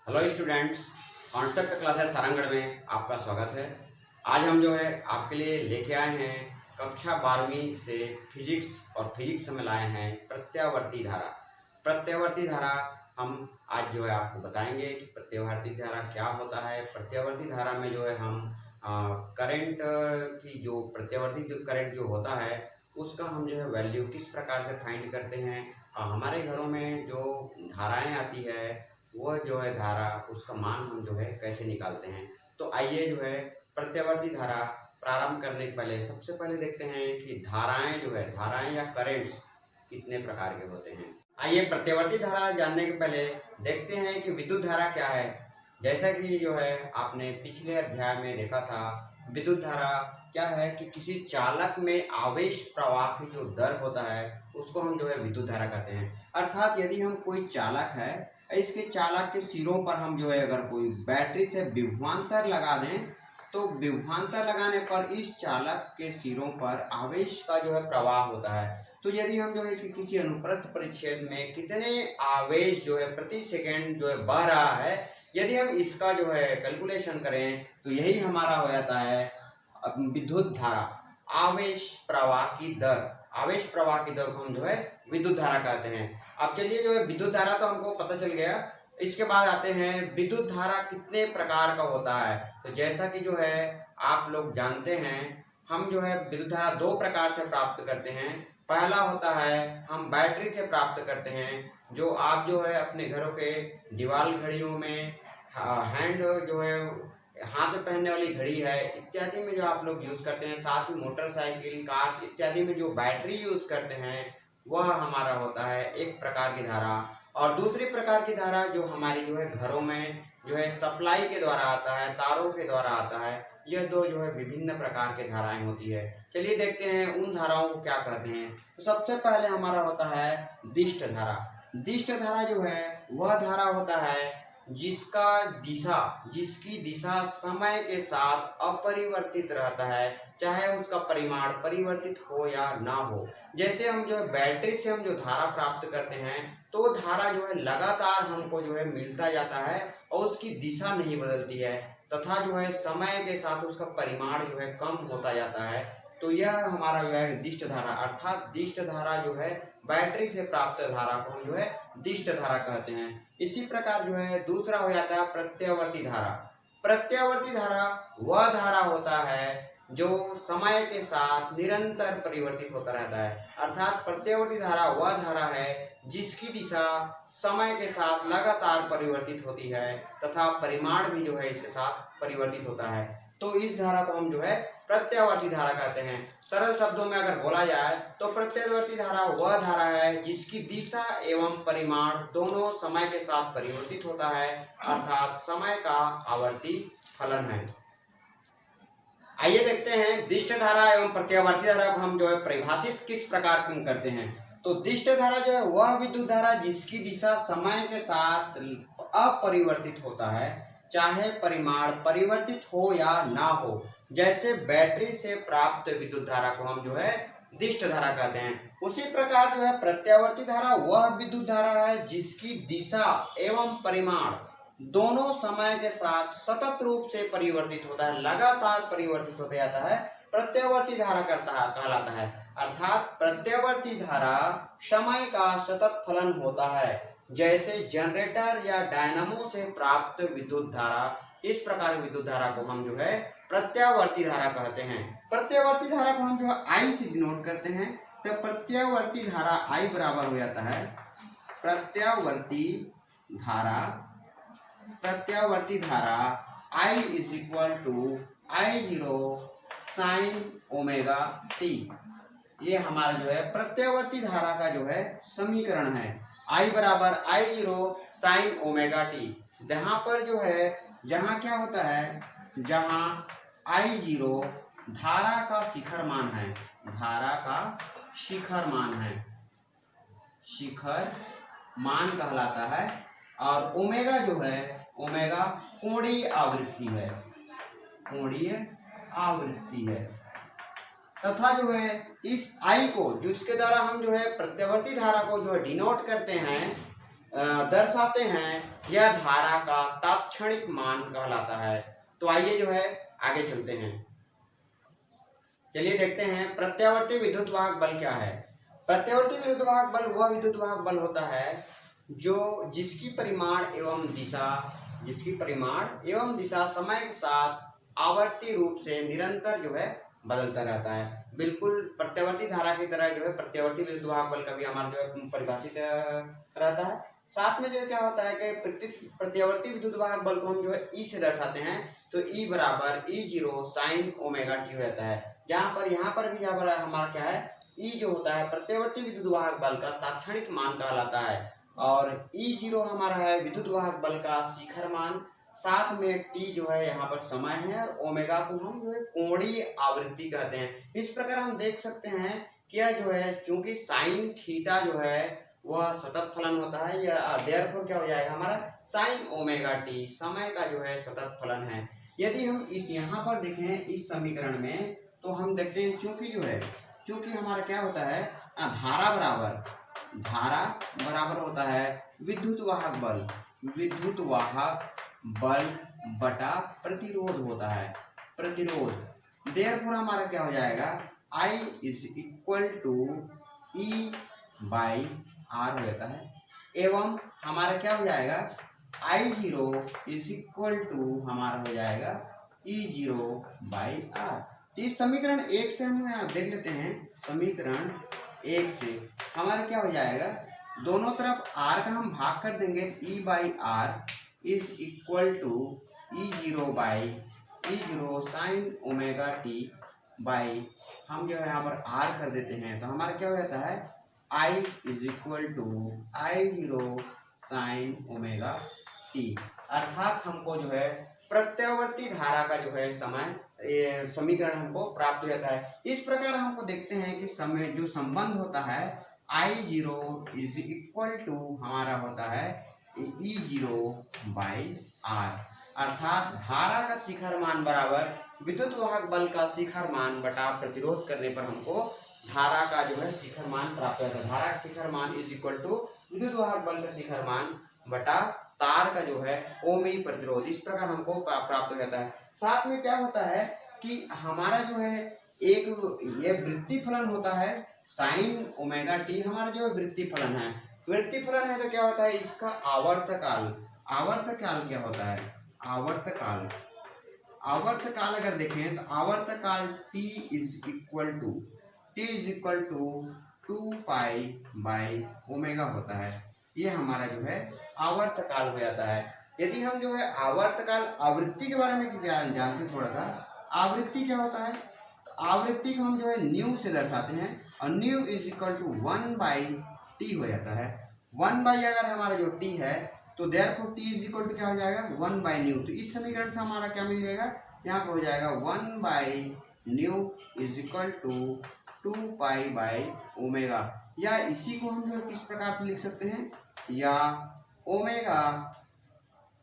Hello students, concept classes Sarangarh में आपका स्वागत है। आज हम जो है आपके लिए लेके आए हैं कक्षा 12वीं से फिजिक्स और फिजिक्स में लाए हैं प्रत्यावर्ती धारा। प्रत्यावर्ती धारा हम आज जो है आपको बताएंगे कि प्रत्यावर्ती धारा क्या होता है। प्रत्यावर्ती धारा में जो है हम करंट की जो प्रत्यावर्ती करंट जो होता है उसका हम जो है वैल्यू किस प्रकार से फाइंड करते हैं। हमारे घरों में जो धाराएं आती है वह जो है धारा उसका मान हम जो है कैसे निकालते हैं। तो आइए जो है प्रत्यावर्ती धारा प्रारंभ करने के पहले सबसे पहले देखते हैं कि धाराएं या करेंट्स कितने प्रकार के होते हैं। आइए प्रत्यावर्ती धारा जानने के पहले देखते हैं कि विद्युत धारा क्या है। जैसा कि जो है आपने पिछले अध्याय में देखा था, विद्युत धारा क्या है कि किसी चालक में आवेश प्रवाह की जो दर होता है उसको हम जो है विद्युत धारा कहते हैं। अर्थात यदि हम कोई चालक है, इसके चालक के सिरों पर हम जो है अगर कोई बैटरी से विभवांतर लगा दें तो विभवांतर लगाने पर इस चालक के सिरों पर आवेश का जो है प्रवाह होता है। तो यदि हम जो है इसके किसी अनुप्रस्थ परिच्छेद में कितने आवेश जो है प्रति सेकंड जो है बह रहा है, यदि हम इसका जो है कैलकुलेशन करें तो यही हमारा हो जाता है विद्युत धारा। आवेश प्रवाह की दर को हम जो है विद्युत धारा कहते हैं। अब चलिए जो है विद्युत धारा तो हमको पता चल गया। इसके बाद आते हैं विद्युत धारा कितने प्रकार का होता है। तो जैसा कि जो है आप लोग जानते हैं, हम जो है विद्युत धारा दो प्रकार से प्राप्त करते हैं। पहला होता है हम बैटरी से प्राप्त करते हैं, जो आप जो है अपने घरों के दीवार घड़ियों में हैंड जो है हाथ में पहनने वाली घड़ी है इत्यादि में जो आप लोग यूज करते हैं, साथ ही मोटरसाइकिल, कार इत्यादि में जो बैटरी यूज करते हैं वह हमारा होता है एक प्रकार की धारा। और दूसरी प्रकार की धारा जो हमारी जो है घरों में जो है सप्लाई के द्वारा आता है, तारों के द्वारा आता है। यह दो जो है विभिन्न प्रकार की धाराएं होती है। चलिए देखते हैं उन धाराओं को क्या कहते हैं। तो सबसे पहले हमारा होता है दिष्ट धारा। दिष्ट धारा जो है वह धारा होता है जिसकी दिशा समय के साथ अपरिवर्तित रहता है, चाहे उसका परिमाण परिवर्तित हो या ना हो। जैसे हम जो है बैटरी से हम जो धारा प्राप्त करते हैं तो धारा जो है लगातार हमको जो है मिलता जाता है और उसकी दिशा नहीं बदलती है, तथा जो है समय के साथ उसका परिमाण जो है कम होता जाता है। तो यह हमारा जो है दिष्ट धारा, अर्थात दिष्ट धारा जो है बैटरी से प्राप्त धारा को हम जो है दिष्ट धारा कहते हैं। इसी प्रकार जो है दूसरा हो जाता है प्रत्यावर्ती धारा। प्रत्यावर्ती धारा वह धारा होता है जो समय के साथ निरंतर परिवर्तित होता रहता है। अर्थात प्रत्यावर्ती धारा वह धारा है जिसकी दिशा समय के साथ लगातार परिवर्तित होती है तथा परिमाण भी जो है इसके साथ परिवर्तित होता है। तो इस धारा को हम जो है प्रत्यावर्ती धारा कहते हैं। सरल शब्दों में अगर बोला जाए तो प्रत्यावर्ती धारा वह धारा है जिसकी दिशा एवं परिमाण दोनों समय के साथ परिवर्तित होता है, अर्थात समय का आवर्ती फलन है। आइए देखते हैं दिष्ट धारा एवं प्रत्यावर्ती धारा को हम जो है परिभाषित किस प्रकार करते हैं। तो दिष्ट धारा जो है वह विद्युत धारा जिसकी दिशा समय के साथ अपरिवर्तित होता है, चाहे परिमाण परिवर्तित हो या ना हो। जैसे बैटरी से प्राप्त विद्युत धारा को हम जो है दिष्ट धारा कहते हैं। उसी प्रकार जो है प्रत्यावर्ती धारा वह विद्युत धारा है जिसकी दिशा एवं परिमाण दोनों समय के साथ सतत रूप से परिवर्तित होता है, लगातार परिवर्तित होता जाता है, प्रत्यावर्ती धारा कहलाता है। अर्थात प्रत्यावर्ती धारा समय का सतत फलन होता है, जैसे जनरेटर या डायनामो से प्राप्त विद्युत धारा। इस प्रकार की विद्युत धारा को हम जो है प्रत्यावर्ती धारा कहते हैं। प्रत्यावर्ती धारा को हम जो है I से डिनोट करते हैं। तो प्रत्यावर्ती धारा I बराबर हो जाता है प्रत्यावर्ती धारा I is equal to I0 sine omega t. ये हमारा जो है प्रत्यावर्ती धारा का जो है समीकरण है। I बराबर I0 साइन ओमेगा टी। यहाँ पर जो है जहाँ क्या होता है, जहाँ I0 धारा का शिखर मान है, शिखर मान कहलाता है। और ओमेगा जो है ओमेगा कोणीय आवृत्ति है। तथा जो है इस I को जिसके द्वारा हम जो है प्रत्यावर्ती धारा को जो है डिनोट करते हैं, दर्शाते हैं, यह धारा का तात्क्षणिक मान कहलाता है। तो आइए जो है आगे चलते हैं। चलिए देखते हैं प्रत्यावर्ती विद्युत वाहक बल क्या है। प्रत्यावर्ती विद्युत वाहक बल वह विद्युत वाहक बल होता है जो जिसकी परिमाण एवं दिशा समय के साथ आवर्ती रूप से निरंतर जो है बदलता रहता है। बिल्कुल प्रत्यावर्ती धारा की तरह जो है प्रत्यावर्ती विद्युत वाहक बल का भी हमारा जो है परिभाषित रहता है। साथ में जो क्या होता है कि प्रत्यावर्ती विद्युत वाहक बल को हम जो है ई से दर्शाते हैं, तो ई बराबर E0 sin ओमेगा टी हो जाता है। यहाँ पर भी हमारा क्या है, ई जो होता है प्रत्यावर्ती विद्युत वाहक बल का तात्क्षणिक मान कहलाता है, और E0 हमारा है विद्युत वाहक बल का शिखर मान, साथ में टी जो है यहाँ पर समय है, और ओमेगा को हम जो है कोणीय आवृत्ति कहते हैं। इस प्रकार हम देख सकते हैं कि यह जो है चूंकि साइन थीटा जो है वह सतत फलन होता है, या देयरफॉर क्या हो जाएगा हमारा साइन ओमेगा टी समय का जो है सतत फलन है। यदि हम इस यहाँ पर देखें इस समीकरण में, तो हम देखते हैं चूंकि हमारा क्या होता है, धारा बराबर होता है विद्युत वाहक बल बटा प्रतिरोध होता है, प्रतिरोध। देयरफॉर हमारा क्या हो जाएगा, I is equal to E by R हो जाता है, एवं हमारा क्या हो जाएगा I0 इज इक्वल टू हमारा हो जाएगा E0 बाई आर। तो इस समीकरण 1 से हम देख लेते हैं, समीकरण 1 से हमारा क्या हो जाएगा, दोनों तरफ r का हम भाग कर देंगे, E by R is equal to E0 sine omega t by, हम जो है यहाँ पर r कर देते हैं, तो हमारा क्या हो जाता है I is equal to I0 sine omega t. अर्थात हमको जो है प्रत्यावर्ती धारा का जो है समीकरण हमको प्राप्त हो जाता है। इस प्रकार हमको देखते हैं कि समय जो संबंध होता है I0 इज इक्वल टू हमारा होता है E0 बाई आर, अर्थात धारा का शिखर मान बराबर विद्युत वाहक बल का शिखर मान बटा प्रतिरोध करने पर हमको धारा का जो है शिखर मान प्राप्त होता है। धारा का शिखर मान इज इक्वल टू विद्युत वाहक बल का शिखर मान बटा तार का जो है ओमी प्रतिरोध, इस प्रकार हमको प्राप्त हो जाता है। साथ में क्या होता है कि हमारा जो है एक ये वृत्ति फलन होता है साइन ओमेगा टी, हमारा जो वृत्ति फलन है तो क्या होता है, इसका आवर्तकाल क्या होता है, आवर्तकाल अगर देखें तो आवर्तकाल t is equal to 2 pi by omega होता है। ये हमारा जो है आवर्तकाल हो जाता है। यदि हम जो है आवर्तकाल आवृत्ति के बारे में जानते हैं थोड़ा सा, आवृत्ति क्या होता है, तो आवृत्ति को हम जो है न्यू से दर्शाते हैं, और nu is equal to 1 by t हो जाता है। 1 बाई अगर हमारा जो टी है, तो therefore t is equal to क्या हो जाएगा 1 बाई न्यू। तो इस समीकरण से हमारा क्या मिल जाएगा, यहाँ पर हो जाएगा 1 by nu is equal to 2 pi by omega, या इसी को हम जो किस प्रकार से लिख सकते हैं, या ओमेगा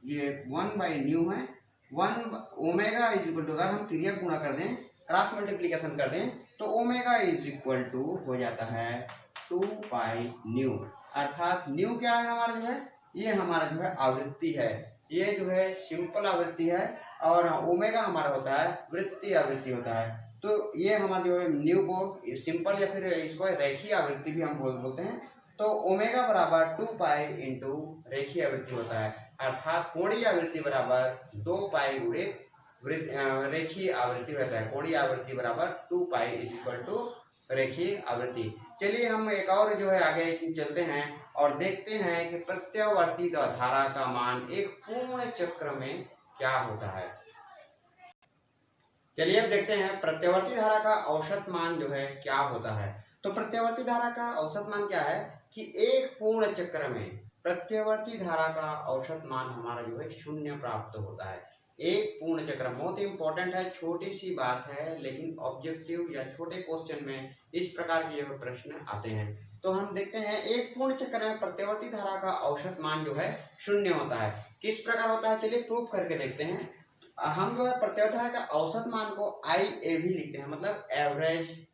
ये 1 बाई न्यू है, 1 ओमेगा इज इक्वल टू, अगर हम क्रिया गुणा कर दें, क्रॉस मल्टीप्लिकेशन कर दें, तो ओमेगा इज इक्वल टू हो जाता है 2 पाई न्यू। अर्थात न्यू क्या है हमारा जो है, ये हमारा जो है आवृत्ति है, ये जो है सिंपल आवृत्ति है, और ओमेगा हमारा होता है वृत्तीय आवृत्ति होता है। तो ये हमारा जो है न्यू को सिंपल या फिर इसको रेखीय आवृत्ति भी हम बोलते हैं। तो ओमेगा बराबर 2 पाई इंटू रेखीय आवृत्ति होता है, अर्थात कोणीय आवृत्ति बराबर 2 पाई गुणित रेखीय आवृत्ति होता है। कोणीय आवृत्ति बराबर 2 पाई इज इक्वल टू रेखीय आवृत्ति। चलिए हम एक और जो है आगे चलते हैं और देखते हैं कि प्रत्यावर्ती धारा का मान एक पूर्ण चक्र में क्या होता है। चलिए अब देखते हैं प्रत्यावर्ती धारा का औसत मान जो है क्या होता है। तो प्रत्यावर्ती धारा का औसत मान क्या है कि एक पूर्ण चक्र में प्रत्यावर्ती धारा का औसत मान हमारा जो है 0 प्राप्त होता है। एक पूर्ण चक्र बहुत ही इंपॉर्टेंट है, छोटी सी बात है, लेकिन ऑब्जेक्टिव या छोटे क्वेश्चन में इस प्रकार के जो प्रश्न आते हैं। तो हम देखते हैं एक पूर्ण चक्र में प्रत्यावर्ती धारा का औसत मान जो है 0 होता है। किस प्रकार होता है, चलिए प्रूफ करके देखते हैं। हम जो है प्रत्यावर्ती धारा का औसत मान को IAV लिखते हैं, मतलब average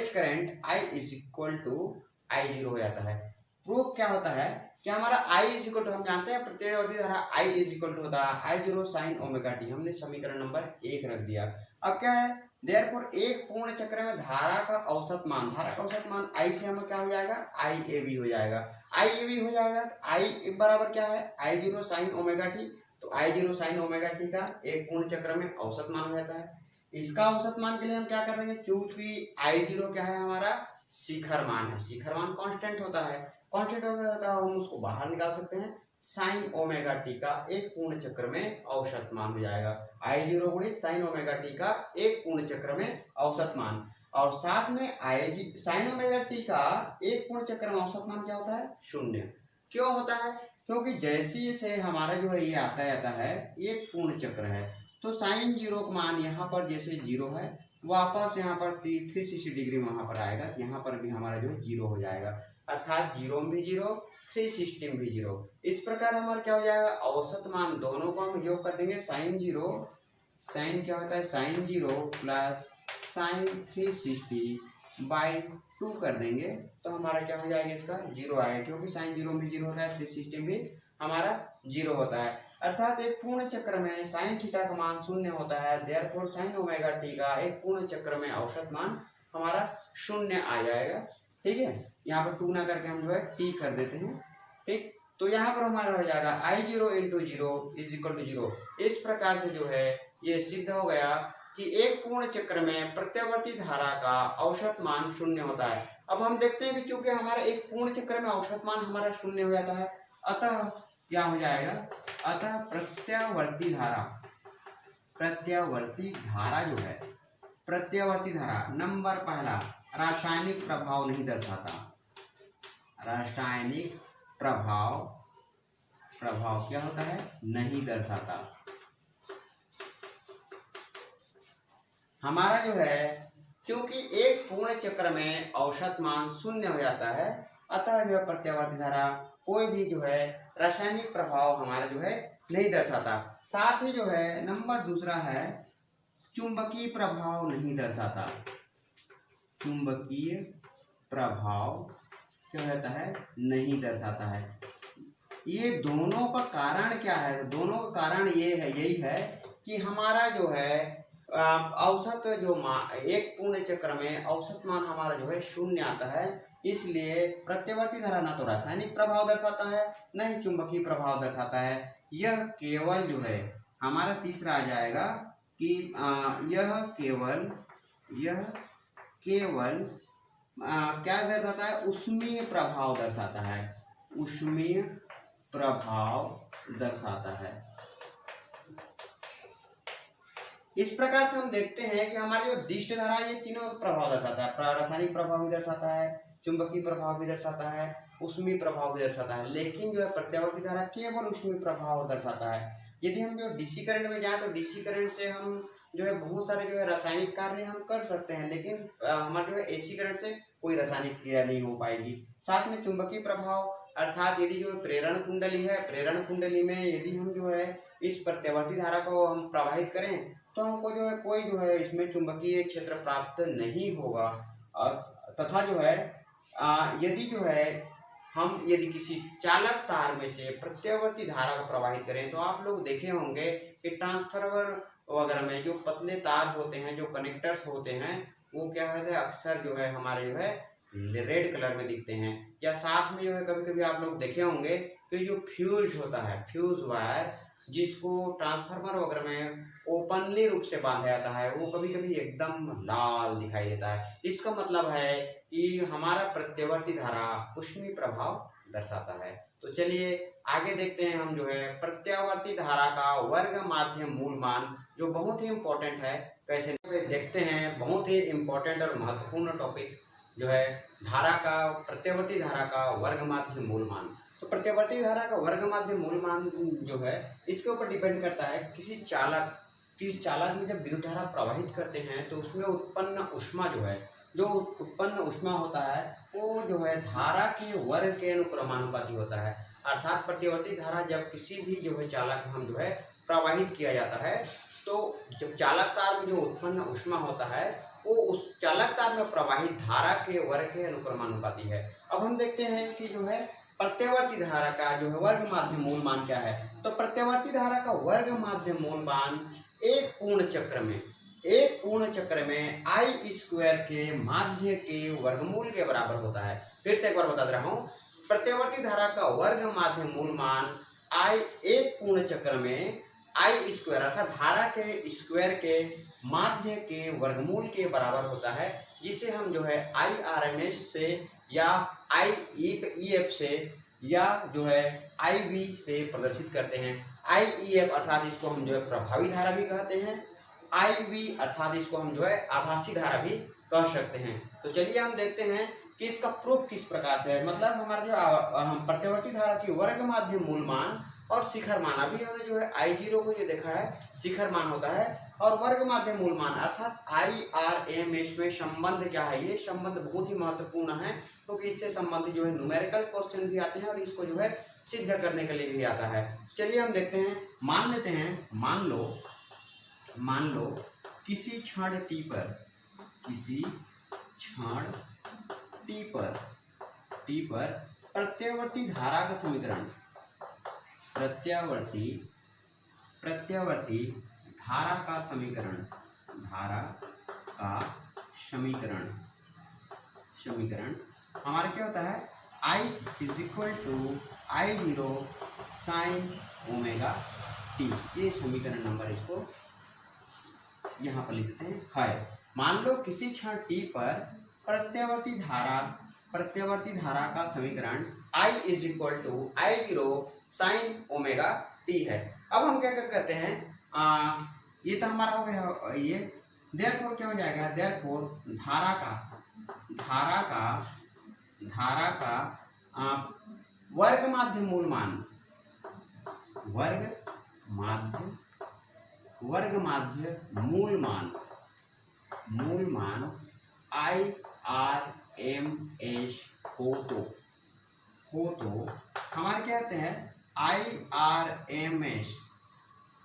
current. I is equal to I0 हो जाता है। प्रूफ क्या होता है कि हमारा I इज इक्वल टू, हम जानते हैं प्रत्ययवर्ती धारा I इज इक्वल टू होता है I0 sin ओमेगा टी, हमने समीकरण नंबर 1 रख दिया। अब क्या है, देयरफॉर एक पूर्ण चक्र में धारा का औसत मान, धारा का औसत मान I से हमें क्या हो जाएगा, IAB हो जाएगा। IAB हो जाएगा तो I बराबर क्या है, I0 sin ओमेगा टी, तो I0 sin ओमेगा टी का एक पूर्ण चक्र में औसत मान हो जाता है। इसका औसत मान के लिए हम क्या कर देंगे, चूंकि I0 क्या है हमारा शिखर मान है, शिखर मान कांस्टेंट होता है, कांस्टेंट होता है, हम उसको बाहर निकाल सकते हैं, साइन ओमेगा टी का एक पूर्ण चक्र में औसत मान हो जाएगा। I0 गुणित साइन ओमेगा टी का एक पूर्ण चक्र में औसत मान, और साथ में साइन ओमेगा टी का एक पूर्ण चक्र में औसत मान क्या होता है, 0। क्यों होता है, क्योंकि जैसे से हमारा जो है ये आता जाता है, ये पूर्ण चक्र है, तो साइन 0 का मान यहाँ पर जैसे 0 है, वापस यहाँ पर 360 डिग्री वहां पर आएगा, यहाँ पर भी हमारा जो है 0 हो जाएगा, अर्थात 0 में भी 0, 360 में भी 0। इस प्रकार हमारा क्या हो जाएगा, औसत मान दोनों को हम योग कर देंगे, साइन 0, साइन क्या होता है, साइन 0 प्लस साइन 360 बाई 2 कर देंगे, तो हमारा क्या हो जाएगा, इसका 0 आएगा, क्योंकि साइन 0 में 0 होता है, 360 में भी हमारा 0 होता है, अर्थात एक पूर्ण चक्र में साइन थीटा का मान 0 होता है, देयरफॉर साइन ओमेगा टी का एक पूर्ण चक्र में औसत मान हमारा 0 आ जाएगा। ठीक है, यहाँ पर 2 ना करके हम जो है t कर देते हैं। ठीक, तो यहाँ पर हमारा हो जाएगा I0 into 0 is equal to 0। इस प्रकार से जो है ये सिद्ध हो गया कि एक पूर्ण चक्र में प्रत्यावर्ती धारा का औसत मान 0 होता है। अब हम देखते हैं कि चूंकि हमारा एक पूर्ण चक्र में औसत मान हमारा 0 हो जाता है, अतः क्या हो जाएगा, अतः प्रत्यावर्ती धारा जो है, प्रत्यावर्ती धारा नंबर पहला रासायनिक प्रभाव नहीं दर्शाता, रासायनिक प्रभाव क्या होता है, नहीं दर्शाता। हमारा जो है क्योंकि एक पूर्ण चक्र में औसत मान 0 हो जाता है, अतः जो है प्रत्यावर्ती धारा कोई भी जो है रासायनिक प्रभाव हमारा जो है नहीं दर्शाता। साथ ही जो है नंबर दूसरा है चुंबकीय प्रभाव नहीं दर्शाता, चुंबकीय प्रभाव क्या होता है, नहीं दर्शाता है। ये दोनों का कारण क्या है, दोनों का कारण ये है, यही है कि हमारा जो है औसत जो एक पूर्ण चक्र में औसत मान हमारा जो है 0 आता है, इसलिए प्रत्यावर्ती धारा ना तो रासायनिक प्रभाव दर्शाता है, न ही चुंबकीय प्रभाव दर्शाता है। यह केवल जो है हमारा तीसरा आ जाएगा कि यह केवल क्या दर्शाता है, ऊष्मीय प्रभाव दर्शाता है, ऊष्मीय प्रभाव दर्शाता है। इस प्रकार से हम देखते हैं कि हमारी जो दिष्ट धारा ये तीनों प्रभाव दर्शाता है, रासायनिक प्रभाव भी दर्शाता है, चुंबकीय प्रभाव भी दर्शाता है, ऊष्मीय प्रभाव भी दर्शाता है, लेकिन जो है प्रत्यावर्ती धारा केवल ऊष्मीय प्रभाव दर्शाता है। यदि हम जो डीसी करंट में जाए तो डीसी करंट से हम जो है बहुत सारे जो है रासायनिक कार्य हम कर सकते हैं, लेकिन हमारे जो है एसी करंट से कोई रासायनिक क्रिया नहीं हो पाएगी। साथ में चुंबकीय प्रभाव अर्थात यदि जो प्रेरण कुंडली है, प्रेरण कुंडली में यदि हम जो है इस प्रत्यावर्ती धारा को हम प्रवाहित करें तो हमको जो है कोई जो है इसमें चुंबकीय क्षेत्र प्राप्त नहीं होगा। तथा जो है यदि जो है हम यदि किसी चालक तार में से प्रत्यावर्ती धारा को प्रवाहित करें तो आप लोग देखे होंगे कि ट्रांसफार्मर वगैरह में जो पतले तार होते हैं, जो कनेक्टर्स होते हैं, वो क्या होता है अक्सर जो है हमारे जो है रेड कलर में दिखते हैं। या साथ में जो है कभी कभी आप लोग देखे होंगे कि जो फ्यूज होता है, फ्यूज वायर जिसको ट्रांसफार्मर वगैरह में ओपनली रूप से बांधा जाता है, वो कभी कभी एकदम लाल दिखाई देता है। इसका मतलब है कि हमारा प्रत्यावर्ती धारा ऊष्मीय प्रभाव दर्शाता है। तो चलिए आगे देखते हैं हम जो है प्रत्यावर्ती धारा का वर्ग माध्यम मूल मान, जो बहुत ही इम्पोर्टेंट है। कैसे देखते हैं, बहुत ही इम्पोर्टेंट और महत्वपूर्ण टॉपिक जो है धारा का, प्रत्यावर्ती धारा का वर्ग माध्यम मूल मान। तो प्रत्यावर्ती धारा का वर्ग माध्यम मूल मान जो है इसके ऊपर डिपेंड करता है किसी चालक में जब विद्युत धारा प्रवाहित करते हैं तो उसमें उत्पन्न ऊष्मा जो है, जो उत्पन्न ऊष्मा होता है वो जो है धारा के वर्ग के अनुक्रमानुपाती होता है। अर्थात प्रत्यावर्ती धारा जब किसी भी जो है चालक में हम जो है प्रवाहित किया जाता है तो जब चालक तार में जो उत्पन्न ऊष्मा होता है वो उस चालक तार में प्रवाहित धारा के वर्ग के अनुक्रमानुपाती है। अब हम देखते हैं कि जो है प्रत्यावर्ती धारा का जो है वर्ग माध्य मूल मान क्या है। तो प्रत्यावर्ती धारा का वर्ग माध्य मूल मान एक पूर्ण चक्र में आई स्क्वायर के माध्य के वर्गमूल के बराबर होता है। फिर से एक बार बता दे रहा हूँ, प्रत्यावर्ती धारा का वर्ग माध्य मूल मान आई एक पूर्ण चक्र में आई स्क्वायर अर्थात धारा के स्क्वायर के माध्य के वर्गमूल के बराबर होता है, जिसे हम जो है IRMS से या IEF से या जो है IV से प्रदर्शित करते हैं। IEF अर्थात इसको हम जो है प्रभावी धारा भी कहते हैं, IV अर्थात इसको हम जो है आभासी धारा भी कह सकते हैं। तो चलिए हम देखते हैं कि इसका प्रूफ किस प्रकार से है। मतलब हमारा जो हम प्रत्यावर्ती धारा की वर्ग माध्य मूल मान और शिखर मान, अभी हमने जो है I0 को जो देखा है शिखर मान होता है, और वर्ग माध्य मूल मान अर्थात IRMS में संबंध क्या है। ये संबंध बहुत ही महत्वपूर्ण है, क्योंकि इससे संबंधित जो है न्यूमेरिकल क्वेश्चन भी आते हैं और इसको जो है सिद्ध करने के लिए भी आता है। चलिए हम देखते हैं, मान लेते हैं, मान लो किसी क्षण t पर प्रत्यावर्ती धारा का समीकरण, प्रत्यावर्ती धारा का समीकरण हमारा क्या होता है, I = I0 sin omega t। ये समीकरण नंबर इसको यहाँ पर लिखते हैं है। मान लो किसी क्षण t पर प्रत्यावर्ती धारा का समीकरण I = I0 sin omega t है। अब हम क्या करते हैं, ये तो हमारा हो गया, ये देयरफॉर क्या हो जाएगा, देयरफॉर धारा का वर्ग माध्य मूल मान IRMS हो तो हमारे क्या कहते हैं IRMS,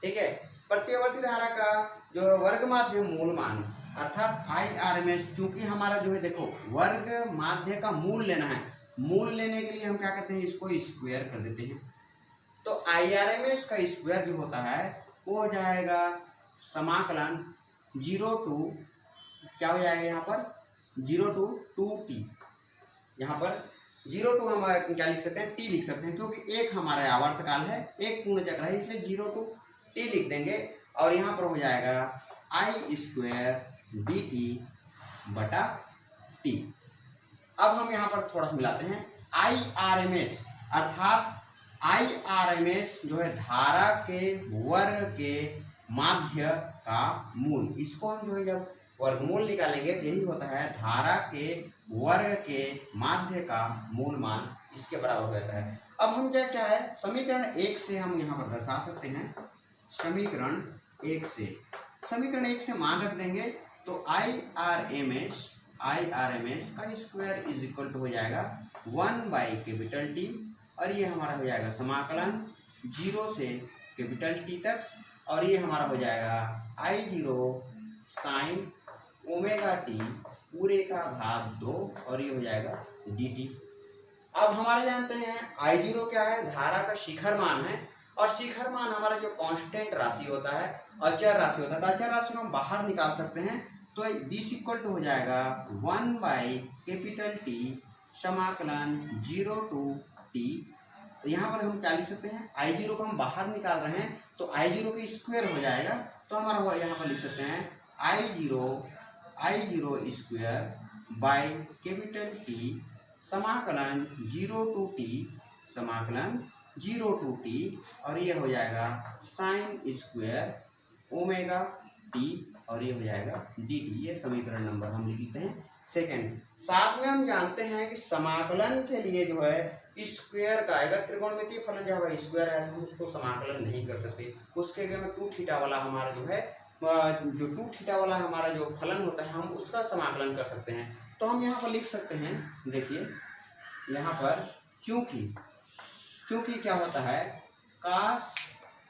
ठीक है। प्रत्यावर्ती धारा का जो है वर्ग माध्य मूल मान अर्थात IRMS, चूंकि हमारा जो है देखो वर्ग माध्य का मूल लेना है, मूल लेने के लिए हम क्या करते हैं, इसको स्क्वायर कर देते हैं। तो IRMS का स्क्वायर जो होता है वो हो जाएगा समाकलन 0 to क्या हो जाएगा, यहाँ पर 0 to 2t, यहाँ पर 0 to हम क्या लिख सकते हैं, t लिख सकते हैं, क्योंकि एक हमारा आवर्तकाल है, एक पूर्ण चक्र है, इसलिए 0 to t लिख देंगे। और यहाँ पर हो जाएगा I² dt/t। अब हम यहाँ पर थोड़ा सा मिलाते हैं, IRMS अर्थात IRMS जो है धारा के वर्ग के माध्य का मूल, इसको हम जो है जब वर्गमूल निकालेंगे तो यही होता है धारा के वर्ग के माध्य का मूल मान, इसके बराबर हो जाता है। अब हम क्या है, समीकरण 1 से हम यहाँ पर दर्शा सकते हैं, समीकरण 1 से मान रख देंगे तो IRMS का स्क्वायर इज इक्वल टू हो जाएगा 1/T, और ये हमारा हो जाएगा समाकलन 0 से T तक, और ये हमारा हो जाएगा I0 sin ओमेगा t पूरे का घात 2, और ये हो जाएगा dt। अब हमारे जानते हैं I0 क्या है, धारा का शिखर मान है, और शिखर मान हमारा जो कांस्टेंट राशि होता है, अचर राशि होता है, तो अचर राशि को हम बाहर निकाल सकते हैं। तो दिस इक्वल टू हो जाएगा 1/T समाकलन 0 to t। यहाँ पर हम क्या लिख सकते हैं, I0 को हम बाहर निकाल रहे हैं तो I0 का स्क्वायर हो जाएगा, तो हमारा यहाँ पर लिख सकते हैं I0 स्क्वायर बाय T समाकलन 0 to t, और ये हो जाएगा साइन स्क्वायर ओमेगा t, और ये हो जाएगा dt। ये समीकरण नंबर हम लिखते हैं सेकंड। साथ में हम जानते हैं कि समाकलन के लिए जो है स्क्वायर का, अगर त्रिकोणमितीय फलन जो है स्क्वायर है तो हम उसको समाकलन नहीं कर सकते, उसके लिए 2θ वाला हमारा जो है, जो 2θ वाला हमारा जो फलन होता है हम उसका समाकलन कर सकते हैं। तो हम यहाँ पर लिख सकते हैं, देखिए यहाँ पर चूंकि क्या होता है cos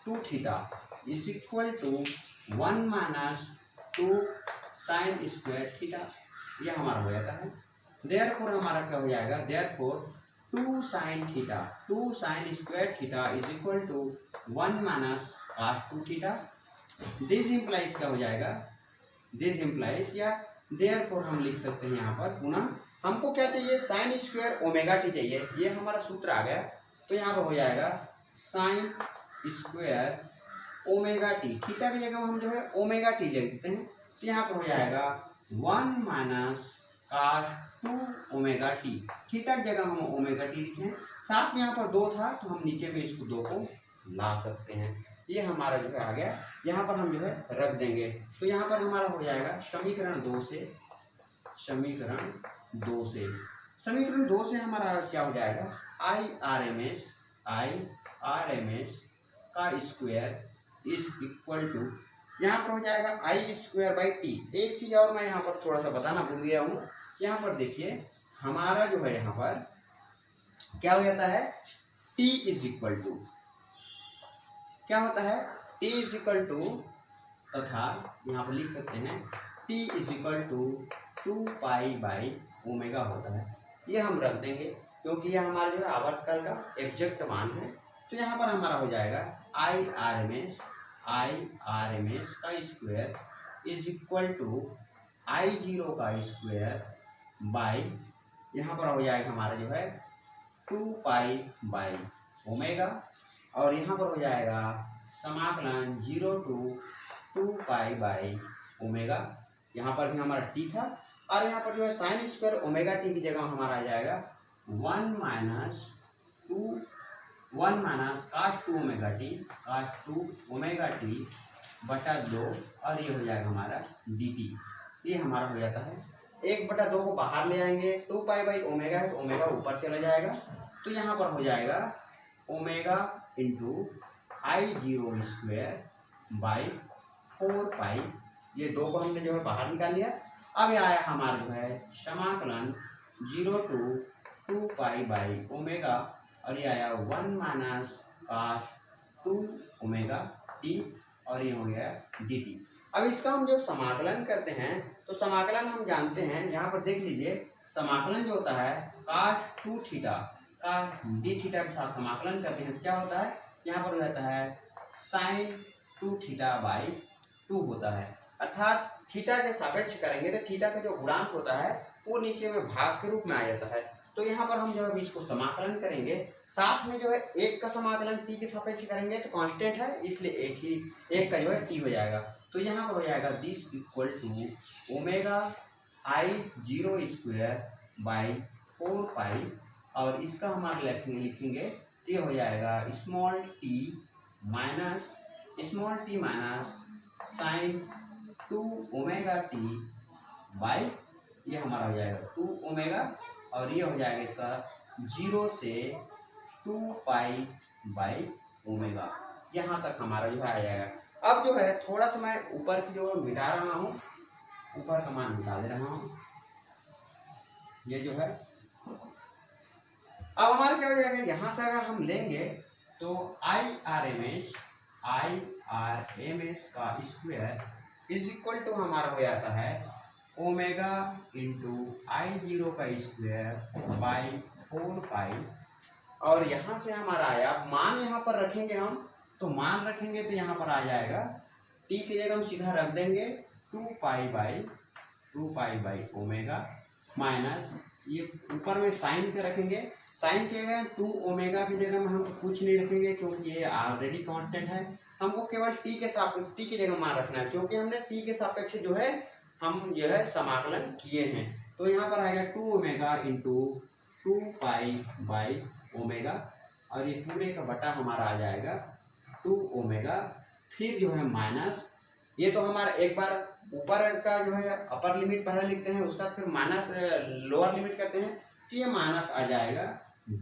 2θ is equal to 1 - 2 sine square theta, यह हमारा हो जाता है। देयरफॉर हमारा क्या हो जाएगा, therefore 2 sine theta, 2 sine square theta is equal to 1 minus cos 2 theta. This implies क्या हो जाएगा, दिस इम्प्लाइज या देयरफॉर हम लिख सकते हैं यहाँ पर पुनः हमको क्या चाहिए, साइन स्क्वायर ओमेगा टी चाहिए, ये हमारा सूत्र आ गया। तो यहाँ पर हो जाएगा sine square omega T, theta की जगह हम जो है ओमेगा टी लिख देते हैं। तो यहाँ पर हो जाएगा 1 minus cos 2 omega T, theta की जगह हम ओमेगा टी लिखें, साथ में यहाँ पर 2 था तो हम नीचे में इसको 2 को ला सकते हैं। ये हमारा जो है आ गया, यहाँ पर हम जो है रख देंगे। तो यहाँ पर हमारा हो जाएगा समीकरण 2 से, समीकरण 2 से हमारा क्या हो जाएगा, आई आर एम एस का स्क्वायर इज इक्वल टू, यहाँ पर हो जाएगा आई स्क्वायर बाई टी। एक चीज़ और मैं यहाँ पर थोड़ा सा बताना भूल गया हूँ, यहाँ पर देखिए हमारा जो है यहाँ पर क्या हो जाता है, टी इज इक्वल टू क्या होता है, टी इज इक्वल टू, तथा यहाँ पर लिख सकते हैं t is equal to 2 pi by omega होता है। ये हम रख देंगे क्योंकि यह हमारा जो है आवर्तकाल का एग्जैक्ट मान है। तो यहाँ पर हमारा हो जाएगा आई आर एम एस का square is equal to I0 का स्क्वायर बाई, यहाँ पर हो जाएगा हमारा जो है 2 पाई बाई ओमेगा, और यहाँ पर हो जाएगा समाकलन 0 टू 2 पाई बाई ओमेगा। यहाँ पर भी हमारा टी था, और यहाँ पर जो है साइन स्क्वायर ओमेगा टी की जगह हमारा आ जाएगा 1 minus cos 2 omega T, cos 2 omega T बटा 2, और ये हो जाएगा हमारा dt। ये हमारा हो जाता है 1/2 को बाहर ले आएंगे, 2 पाई बाई ओमेगा है तो ओमेगा ऊपर चला जाएगा। तो यहाँ पर हो जाएगा omega into I0 square by 4 पाई, ये 2 को हमने जो है बाहर निकाल लिया। अब ये आया हमारा जो है समाकलन 0 टू 2 पाई बाई ओमेगा, और ये आया 1 माइनस cos 2 ओमेगा टी, और ये हो गया dt। अब इसका हम जो समाकलन करते हैं तो समाकलन हम जानते हैं, यहाँ पर देख लीजिए समाकलन जो होता है cos 2 थीटा का d थीटा के साथ समाकलन करते हैं तो क्या होता है, यहाँ पर हो जाता है साइन 2 थीटा बाई 2 होता है, अर्थात थीटा के सापेक्ष करेंगे तो थीटा का जो गुणांक होता है वो नीचे में भाग के रूप में आ जाता है। तो यहाँ पर हम जो है इसको समाकलन करेंगे, साथ में जो है एक का समाकलन टी के सापेक्ष करेंगे तो कांस्टेंट है इसलिए एक का जो है टी हो जाएगा। तो यहाँ पर हो जाएगा this equal to omega I0 square by 4 pi, और इसका हमारे लिखेंगे तो ये हो जाएगा small t minus sine 2 omega t by, ये हमारा हो जाएगा 2 ओमेगा, और ये हो जाएगा इसका 0 से 2 पाई बाई ओमेगा। यहाँ तक हमारा जो है आ जाएगा। अब जो है थोड़ा सा मैं ऊपर की जो मिटा रहा हूँ, ऊपर का मान मिटा दे रहा हूँ, ये जो है अब हमारा क्या हो जाएगा, यहाँ से अगर हम लेंगे तो आई आर एम एस का स्क्वायर इज इक्वल टू हमारा हो जाता है ओमेगा इंटू I0 का स्क्वायर बाई 4 पाई, और यहाँ से हमारा आया मान, यहाँ पर रखेंगे हम तो मान रखेंगे तो यहाँ पर आ जाएगा टी की जगह हम सीधा रख देंगे 2 पाई बाई ओमेगा, माइनस ये ऊपर में साइन के रखेंगे, साइन की जगह 2 ओमेगा की जगह में हम कुछ नहीं रखेंगे क्योंकि ये ऑलरेडी कांस्टेंट है, हमको केवल टी के सापेक्ष टी की जगह मान रखना है क्योंकि हमने टी के सापेक्ष जो है हम जो है समाकलन किए हैं। तो यहाँ पर आएगा 2 omega into 2 pi by omega, और ये पूरे का बटा हमारा आ जाएगा 2 ओमेगा, फिर जो है माइनस, ये तो हमारा एक बार ऊपर का जो है अपर लिमिट पहले लिखते हैं, उसका फिर माइनस लोअर लिमिट करते हैं, तो ये माइनस आ जाएगा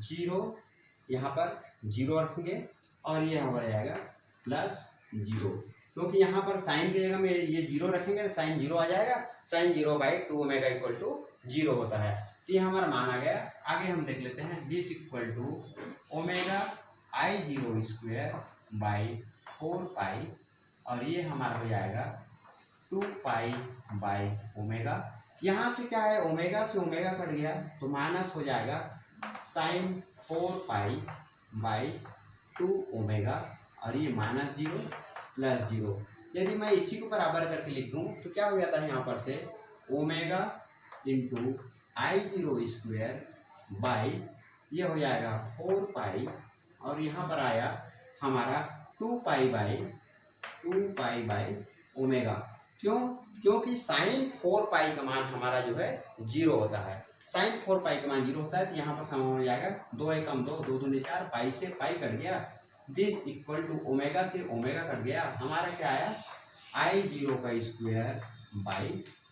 0, यहाँ पर 0 रखेंगे, और ये हो जाएगा प्लस 0, क्योंकि यहाँ पर साइन की जगह में ये 0 रखेंगे तो साइन 0 आ जाएगा, sine 0 by 2 omega equal to 0 होता है। तो ये हमारा मान आ गया। आगे हम देख लेते हैं this equal to omega I0 square by 4 pi, और ये हमारा हो जाएगा 2 पाई बाई ओमेगा। यहाँ से क्या है, ओमेगा से ओमेगा कट गया तो माइनस हो जाएगा साइन 4π/2 ओमेगा और ये -0 + 0। यदि मैं इसी को बराबर करके लिख दूँ तो क्या हो जाता है यहाँ पर से ओमेगा इंटू I0² बाई ये हो जाएगा 4π और यहाँ पर आया हमारा 2π/2 ओमेगा। क्यों? क्योंकि साइन 4π का मान हमारा जो है 0 होता है। साइन 4π का मान 0 होता है तो यहाँ पर समान हो जाएगा 2 एकम 2, 2 दूनी 4, पाई से पाई कट गया, दिस इक्वल टू ओमेगा से ओमेगा कट गया, हमारा क्या आया I0² /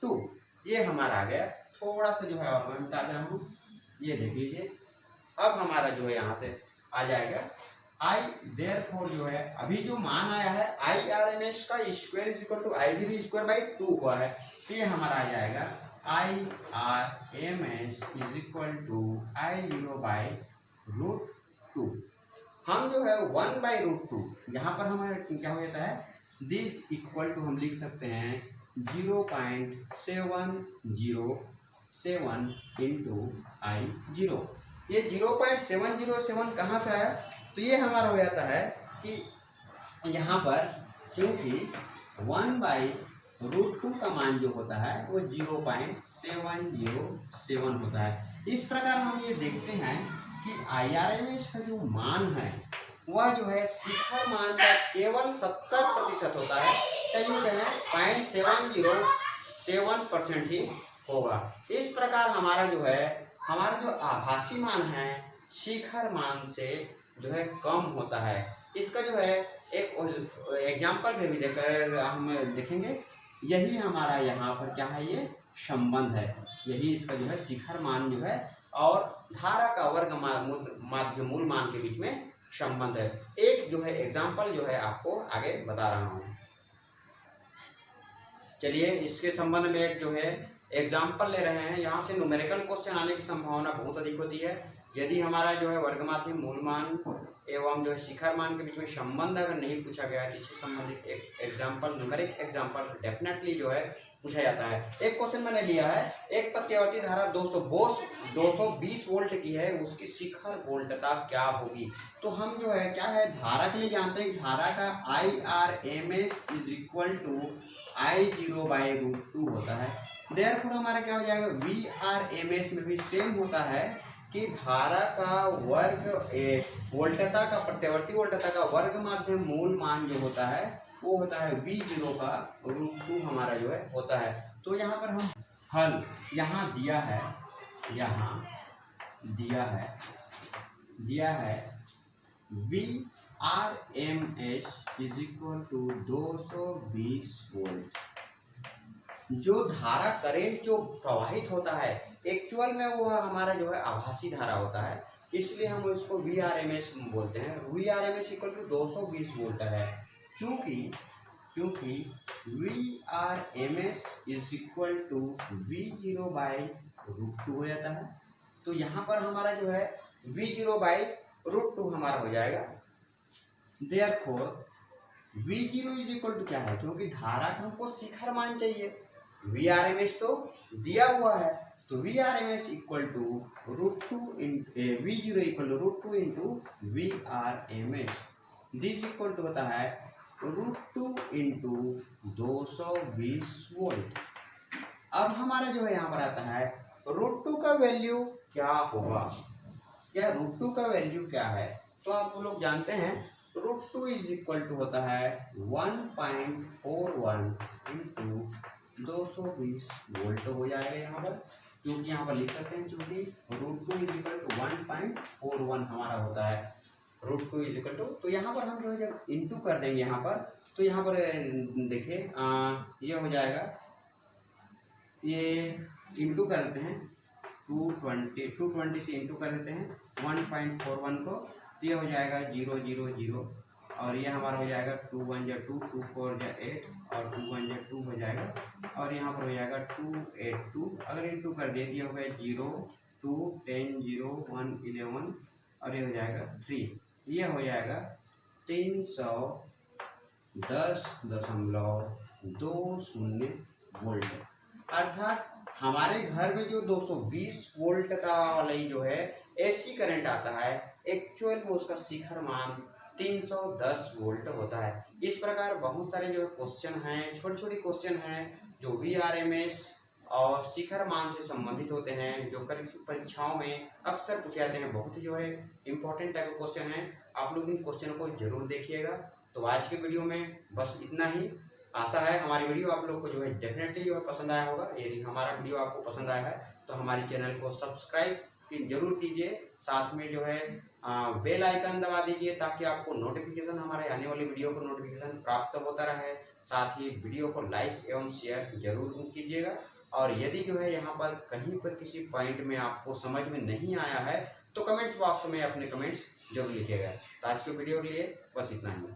2। ये हमारा आ गया। थोड़ा सा जो है और मैं मिटा दे रहा हूँ, ये देख लीजिए। अब हमारा जो है यहाँ से आ जाएगा देयरफॉर जो है अभी जो मान आया है IRMS का स्क्वायर = I0² / 2 हुआ है, तो ये हमारा आ जाएगा IRMS = I0/√2। हम जो है 1/√2 यहाँ पर हमारा क्या हो जाता है, दिस इक्वल टू हम लिख सकते हैं 0.707 × I0। ये 0.707 कहाँ से आया? तो ये हमारा हो जाता है कि यहाँ पर क्योंकि 1/√2 का मान जो होता है वो 0.707 होता है। इस प्रकार हम ये देखते हैं कि IRMS का जो मान है वह जो है शिखर मान का केवल 70% होता है, कहीं कहीं 0.707% ही होगा। इस प्रकार हमारा जो है हमारा जो आभासी मान है शिखर मान से जो है कम होता है। इसका जो है एक एग्जाम्पल भी देकर हम देखेंगे। यही हमारा यहाँ पर क्या है, ये संबंध है, यही इसका जो है शिखर मान जो है और धारा का वर्ग माध्य मूल मान के बीच में संबंध है। एक जो है एग्जाम्पल जो है आपको आगे बता रहा हूँ। चलिए इसके संबंध में एक जो है एग्जाम्पल ले रहे हैं। यहाँ से न्यूमेरिकल क्वेश्चन आने की संभावना बहुत अधिक होती है। यदि हमारा जो है वर्ग माध्य मूल मान एवं जो है शिखर मान के बीच में संबंध अगर नहीं पूछा गया है तो इससे संबंधित एक एग्जाम्पल, न्यूमेरिक एग्जाम्पल डेफिनेटली जो है पूछा जाता है। एक क्वेश्चन मैंने लिया है, एक प्रत्यावर्ती धारा 220 वोल्ट की है, उसकी शिखर वोल्टता क्या होगी? तो हम जो है क्या है धारा के लिए जानते हैं, धारा का IRMS = I0/√2 होता है। देयरफॉर हमारा क्या हो जाएगा, VRMS में भी सेम होता है कि धारा का वर्ग वोल्टता का प्रत्यावर्ती वोल्टता का वर्ग माध्य मूल मान जो होता है वो होता है V0/√2 हमारा जो है होता है। तो यहाँ पर हम हल यहाँ दिया है VRMS = 220 वोल्ट। जो धारा करंट जो प्रवाहित होता है एक्चुअल में वो हमारा जो है आभासी धारा होता है, इसलिए हम उसको VRMS बोलते हैं। VRMS = 220 वोल्ट है। चूँकि VRMS = V0/√2 हो जाता है, तो यहाँ पर हमारा जो है V0/√2 हमारा हो जाएगा। देयरफॉर V0 क्या है, क्योंकि धारा का हमको शिखर मान चाहिए, VRMS तो दिया हुआ है, तो VRMS = √2 V0 √2 × VRMS, this equal to होता है √2 × 220 वोल्ट। अब हमारा जो है यहाँ पर आता है √2 का वैल्यू क्या होगा, क्या √2 का वैल्यू क्या है? तो आप लोग जानते हैं √2 होता है 1.41 × 220 वोल्ट हो जाएगा यहाँ पर, क्योंकि यहाँ पर लिख सकते हैं क्योंकि √2 = 1.41 हमारा होता है √2 तो यहाँ पर हम जो है जब इंटू कर देंगे यहाँ पर, तो यहाँ पर देखिए ये हो जाएगा, ये इंटू कर देते हैं 220 से इंटू कर देते हैं 1.41 को, तो ये हो जाएगा 000 और ये हमारा हो जाएगा 2 1 जा 2 2 4 जा 8 और 2 1 जा 2 हो जाएगा और यहाँ पर हो जाएगा 282। अगर इंटू कर दे दिया हो गया 0 2 10 0 1 11 और ये हो जाएगा 3, ये हो जाएगा 310.20 वोल्ट। अर्थात हमारे घर में जो 220 वोल्ट का वाली जो है एसी करंट आता है, एक्चुअल में उसका शिखर मान 310 वोल्ट होता है। इस प्रकार बहुत सारे जो है क्वेश्चन हैं, छोटे छोटे क्वेश्चन हैं जो VRMS और शिखर मान से संबंधित होते हैं, जो कल परीक्षाओं में अक्सर पूछे जाते हैं। बहुत ही जो है इंपॉर्टेंट टाइप के क्वेश्चन हैं। आप लोग इन क्वेश्चन को जरूर देखिएगा। तो आज के वीडियो में बस इतना ही। आशा है हमारी वीडियो आप लोग को जो है डेफिनेटली जो है पसंद आया होगा। यदि हमारा वीडियो आपको पसंद आया है तो हमारे चैनल को सब्सक्राइब जरूर कीजिए, साथ में जो है बेल आइकन दबा दीजिए ताकि आपको नोटिफिकेशन, हमारे आने वाली वीडियो को नोटिफिकेशन प्राप्त होता रहे। साथ ही वीडियो को लाइक एवं शेयर जरूर कीजिएगा। और यदि जो है यहाँ पर कहीं पर किसी पॉइंट में आपको समझ में नहीं आया है तो कमेंट्स बॉक्स में अपने कमेंट्स जरूर लिखिएगा। तो आज के वीडियो के लिए बस इतना ही।